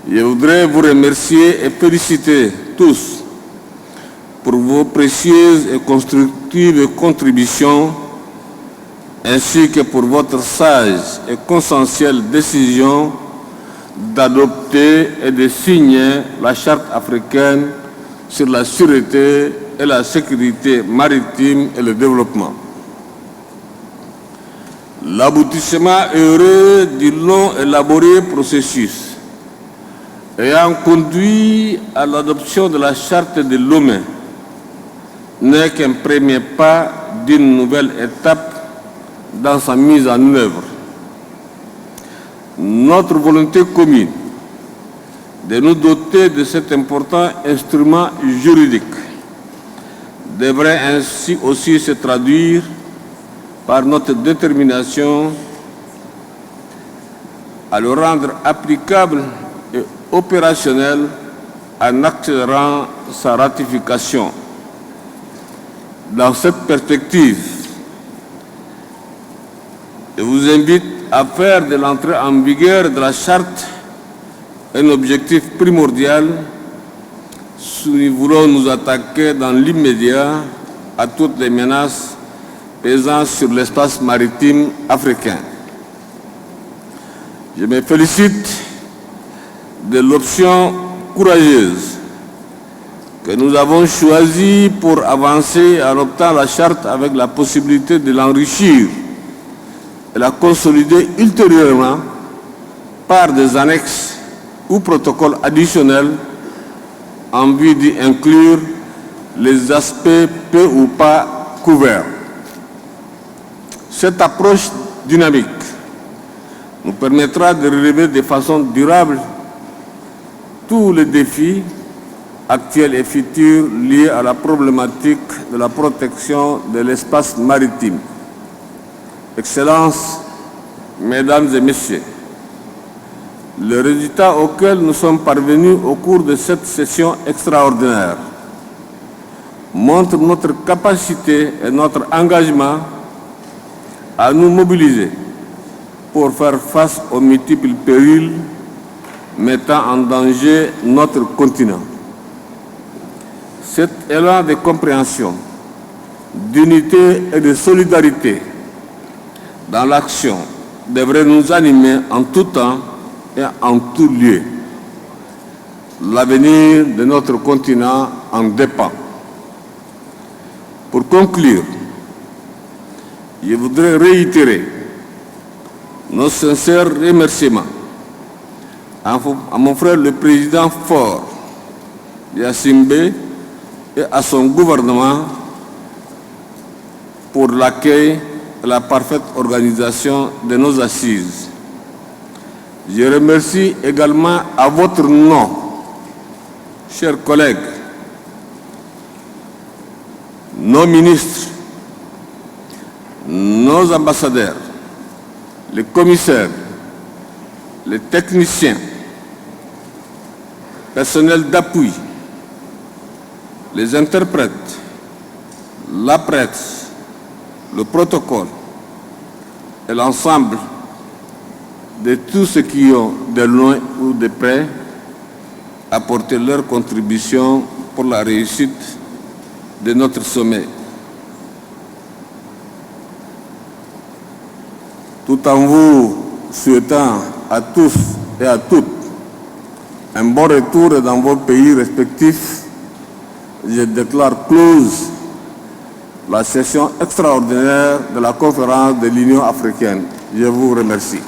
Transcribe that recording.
Je voudrais vous remercier et féliciter tous pour vos précieuses et constructives contributions, ainsi que pour votre sage et consensuelle décision d'adopter et de signer la Charte africaine sur la sûreté et la sécurité maritime et le développement. L'aboutissement heureux du long et laborieux processus ayant conduit à l'adoption de la Charte de Lomé n'est qu'un premier pas d'une nouvelle étape dans sa mise en œuvre. Notre volonté commune de nous doter de cet important instrument juridique devrait ainsi aussi se traduire par notre détermination à le rendre applicable et opérationnel en accélérant sa ratification. Dans cette perspective, je vous invite à faire de l'entrée en vigueur de la Charte un objectif primordial si nous voulons nous attaquer dans l'immédiat à toutes les menaces pesant sur l'espace maritime africain. Je me félicite de l'option courageuse que nous avons choisie pour avancer en adoptant la Charte avec la possibilité de l'enrichir et la consolider ultérieurement par des annexes ou protocoles additionnels en vue d'y inclure les aspects peu ou pas couverts. Cette approche dynamique nous permettra de relever de façon durable tous les défis actuels et futurs liés à la problématique de la protection de l'espace maritime. Excellences, Mesdames et Messieurs, le résultat auquel nous sommes parvenus au cours de cette session extraordinaire montre notre capacité et notre engagement à nous mobiliser pour faire face aux multiples périls mettant en danger notre continent. Cet élan de compréhension, d'unité et de solidarité dans l'action devrait nous animer en tout temps et en tout lieu. L'avenir de notre continent en dépend. Pour conclure, je voudrais réitérer nos sincères remerciements à mon frère le président Faure Gnassingbé et à son gouvernement pour l'accueil et la parfaite organisation de nos assises. Je remercie également à votre nom, chers collègues, nos ministres, nos ambassadeurs, les commissaires, les techniciens, personnel d'appui, les interprètes, la presse, le protocole et l'ensemble de tous ceux qui ont, de loin ou de près, apporté leur contribution pour la réussite de notre sommet. Tout en vous souhaitant à tous et à toutes un bon retour dans vos pays respectifs, je déclare close la session extraordinaire de la conférence de l'Union africaine. Je vous remercie.